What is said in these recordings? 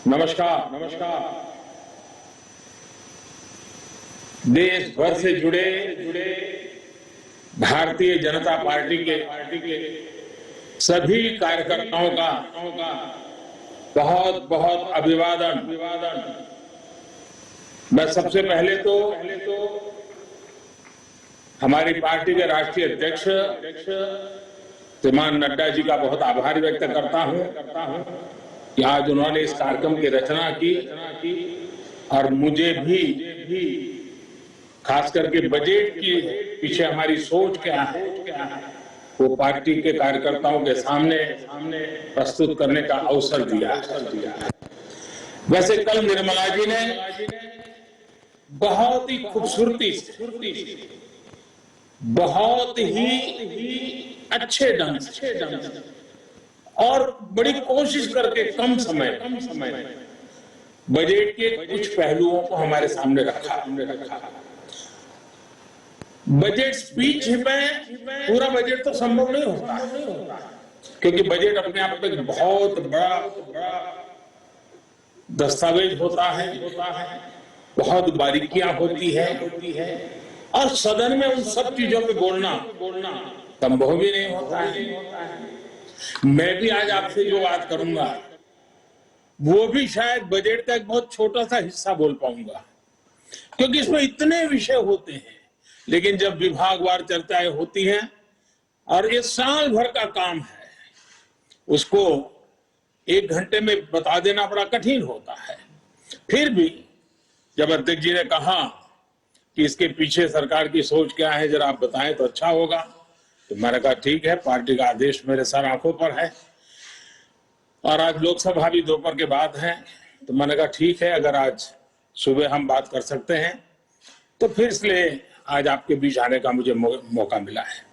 नमस्कार नमस्कार। देश भर से जुड़े भारतीय जनता पार्टी के सभी कार्यकर्ताओं का बहुत बहुत अभिवादन। मैं सबसे पहले तो हमारी पार्टी के राष्ट्रीय अध्यक्ष श्रीमान नड्डा जी का बहुत आभार व्यक्त करता हूं कि आज उन्होंने इस कार्यक्रम की रचना की और मुझे भी खास करके बजट के पीछे हमारी सोच क्या है वो पार्टी के कार्यकर्ताओं के सामने प्रस्तुत करने का अवसर दिया। वैसे कल निर्मला जी ने बहुत ही खूबसूरती से बहुत ही अच्छे ढंग से और बड़ी कोशिश करके कम समय बजट के कुछ पहलुओं को हमारे सामने रखा। बजट स्पीच में पूरा बजट तो संभव नहीं होता क्योंकि बजट अपने आप में बहुत बड़ा दस्तावेज होता है, बहुत बारीकियां होती है और सदन में उन सब चीजों पे बोलना संभव भी नहीं होता है। मैं भी आज आपसे जो बात करूंगा वो भी शायद बजट का एक बहुत छोटा सा हिस्सा बोल पाऊंगा क्योंकि इसमें इतने विषय होते हैं, लेकिन जब विभागवार चर्चाएं होती हैं और ये साल भर का काम है उसको 1 घंटे में बता देना बड़ा कठिन होता है। फिर भी जब अध्यक्ष जी ने कहा कि इसके पीछे सरकार की सोच क्या है जरा आप बताएं तो अच्छा होगा, तो मैंने कहा ठीक है, पार्टी का आदेश मेरे सर आंखों पर है और आज लोकसभा भी दोपहर के बाद है, तो मैंने कहा ठीक है अगर आज सुबह हम बात कर सकते हैं तो फिर इसलिए आज आपके बीच आने का मुझे मौका मिला है।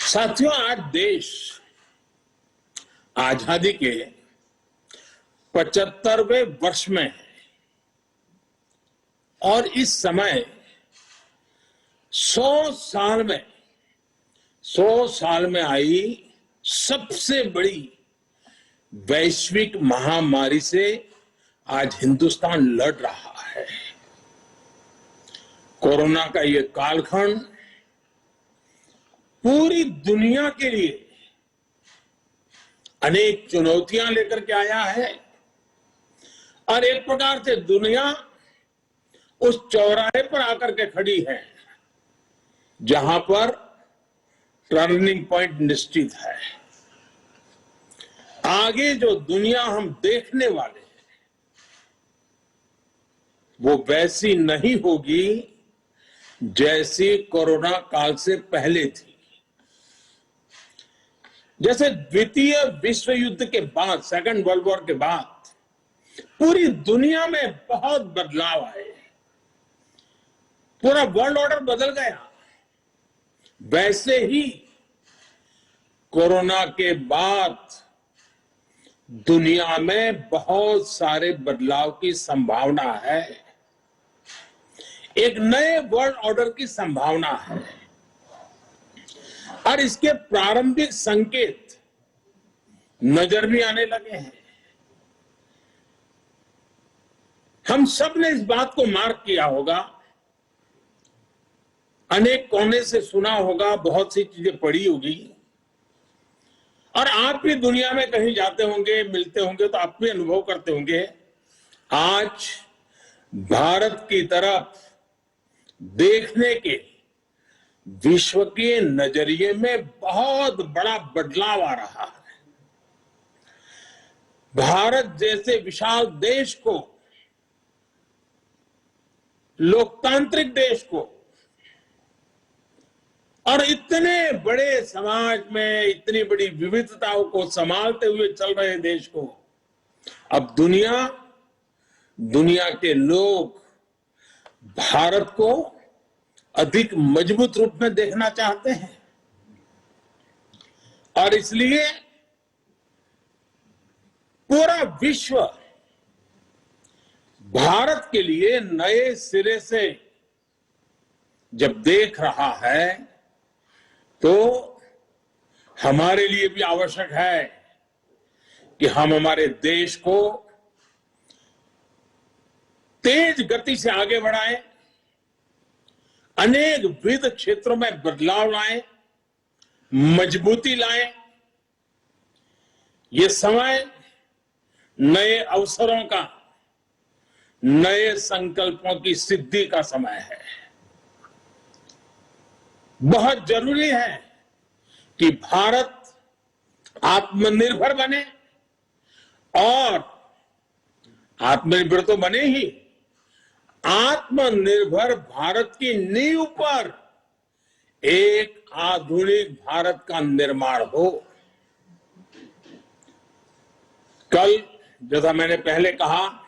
साथियों, आज देश आजादी के 75वें वर्ष में है और इस समय 100 साल में आई सबसे बड़ी वैश्विक महामारी से आज हिंदुस्तान लड़ रहा है। कोरोना का ये कालखंड पूरी दुनिया के लिए अनेक चुनौतियां लेकर के आया है और एक प्रकार से दुनिया उस चौराहे पर आकर के खड़ी है जहां पर टर्निंग पॉइंट निश्चित है। आगे जो दुनिया हम देखने वाले हैं वो वैसी नहीं होगी जैसी कोरोना काल से पहले थी। जैसे द्वितीय विश्व युद्ध के बाद, सेकंड वर्ल्ड वॉर के बाद पूरी दुनिया में बहुत बदलाव आए, पूरा वर्ल्ड ऑर्डर बदल गया, वैसे ही कोरोना के बाद दुनिया में बहुत सारे बदलाव की संभावना है। एक नए वर्ल्ड ऑर्डर की संभावना है और इसके प्रारंभिक संकेत नजर भी आने लगे हैं। हम सब ने इस बात को मार्क किया होगा, अनेक कोने से सुना होगा, बहुत सी चीजें पढ़ी होगी और आप भी दुनिया में कहीं जाते होंगे, मिलते होंगे तो आप भी अनुभव करते होंगे। आज भारत की तरफ देखने के विश्व के नजरिए में बहुत बड़ा बदलाव आ रहा है। भारत जैसे विशाल देश को, लोकतांत्रिक देश को और इतने बड़े समाज में इतनी बड़ी विविधताओं को संभालते हुए चल रहे देश को अब दुनिया के लोग भारत को अधिक मजबूत रूप में देखना चाहते हैं और इसलिए पूरा विश्व भारत के लिए नए सिरे से जब देख रहा है तो हमारे लिए भी आवश्यक है कि हम हमारे देश को तेज गति से आगे बढ़ाएं, अनेक विविध क्षेत्रों में बदलाव लाएं, मजबूती लाएं। ये समय नए अवसरों का, नए संकल्पों की सिद्धि का समय है। बहुत जरूरी है कि भारत आत्मनिर्भर बने, और आत्मनिर्भर तो बने ही, आत्मनिर्भर भारत की नींव पर एक आधुनिक भारत का निर्माण हो। कल, जैसा मैंने पहले कहा,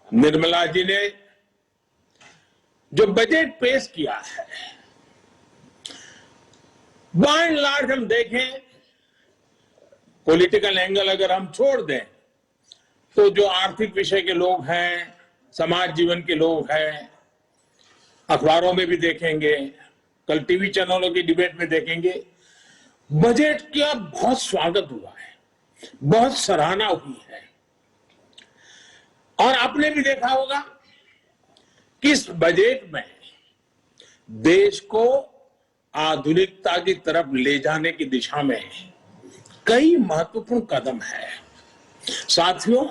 निर्मला जी ने जो बजट पेश किया है, बाय एंड लार्ज हम देखें, पॉलिटिकल एंगल अगर हम छोड़ दें, तो जो आर्थिक विषय के लोग हैं, समाज जीवन के लोग हैं, अखबारों में भी देखेंगे, कल टीवी चैनलों की डिबेट में देखेंगे, बजट का बहुत स्वागत हुआ है, बहुत सराहना हुई है। और आपने भी देखा होगा कि इस बजट में देश को आधुनिकता की तरफ ले जाने की दिशा में कई महत्वपूर्ण कदम है। साथियों,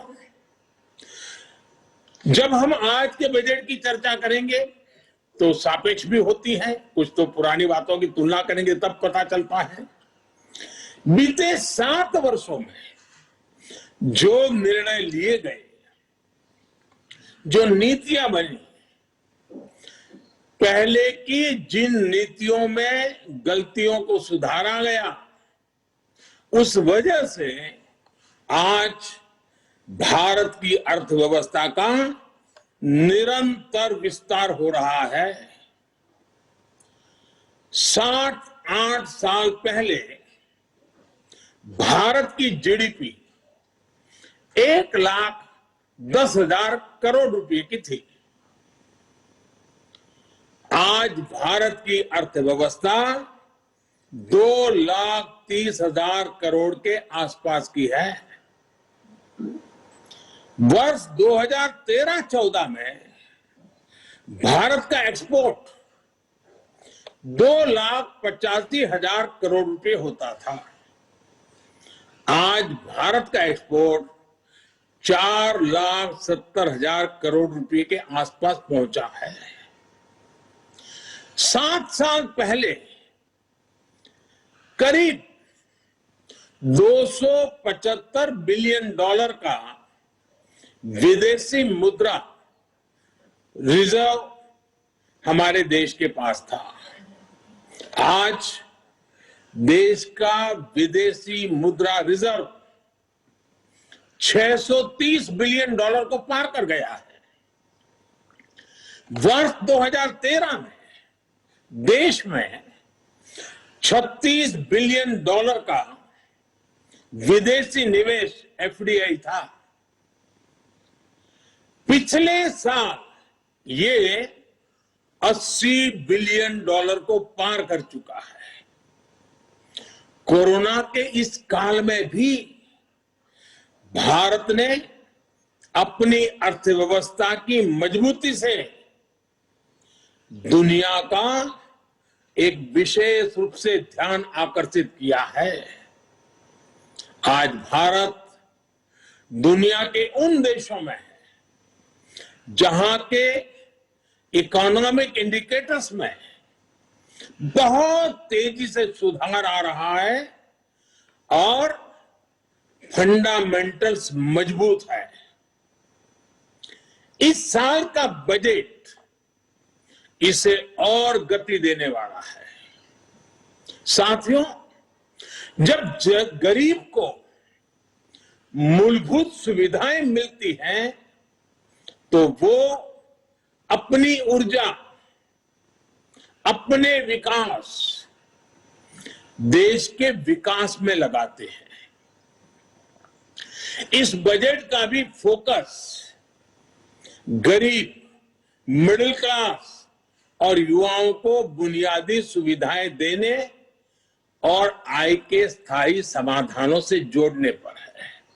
जब हम आज के बजट की चर्चा करेंगे तो सापेक्ष भी होती है, कुछ तो पुरानी बातों की तुलना करेंगे तब पता चलता है। बीते 7 वर्षों में जो निर्णय लिए गए, जो नीतियां बनी, पहले की जिन नीतियों में गलतियों को सुधारा गया, उस वजह से आज भारत की अर्थव्यवस्था का निरंतर विस्तार हो रहा है। 7-8 साल पहले भारत की जीडीपी 1,10,000 करोड़ रुपए की थी। आज भारत की अर्थव्यवस्था 2,30,000 करोड़ के आसपास की है। वर्ष 2013-14 में भारत का एक्सपोर्ट 2,85,000 करोड़ रुपए होता था। आज भारत का एक्सपोर्ट 4,70,000 करोड़ रुपए के आसपास पहुंचा है। 7 साल पहले करीब $275 बिलियन का विदेशी मुद्रा रिजर्व हमारे देश के पास था। आज देश का विदेशी मुद्रा रिजर्व $630 बिलियन को पार कर गया है। वर्ष 2013 में देश में $36 बिलियन का विदेशी निवेश एफडीआई था। पिछले साल ये $80 बिलियन को पार कर चुका है। कोरोना के इस काल में भी भारत ने अपनी अर्थव्यवस्था की मजबूती से दुनिया का एक विशेष रूप से ध्यान आकर्षित किया है। आज भारत दुनिया के उन देशों में है जहां के इकोनॉमिक इंडिकेटर्स में बहुत तेजी से सुधार आ रहा है और फंडामेंटल्स मजबूत है। इस साल का बजट इसे और गति देने वाला है। साथियों, जब गरीब को मूलभूत सुविधाएं मिलती हैं तो वो अपनी ऊर्जा, अपने विकास, देश के विकास में लगाते हैं। इस बजट का भी फोकस गरीब, मिडिल क्लास और युवाओं को बुनियादी सुविधाएं देने और आय के स्थायी समाधानों से जोड़ने पर है।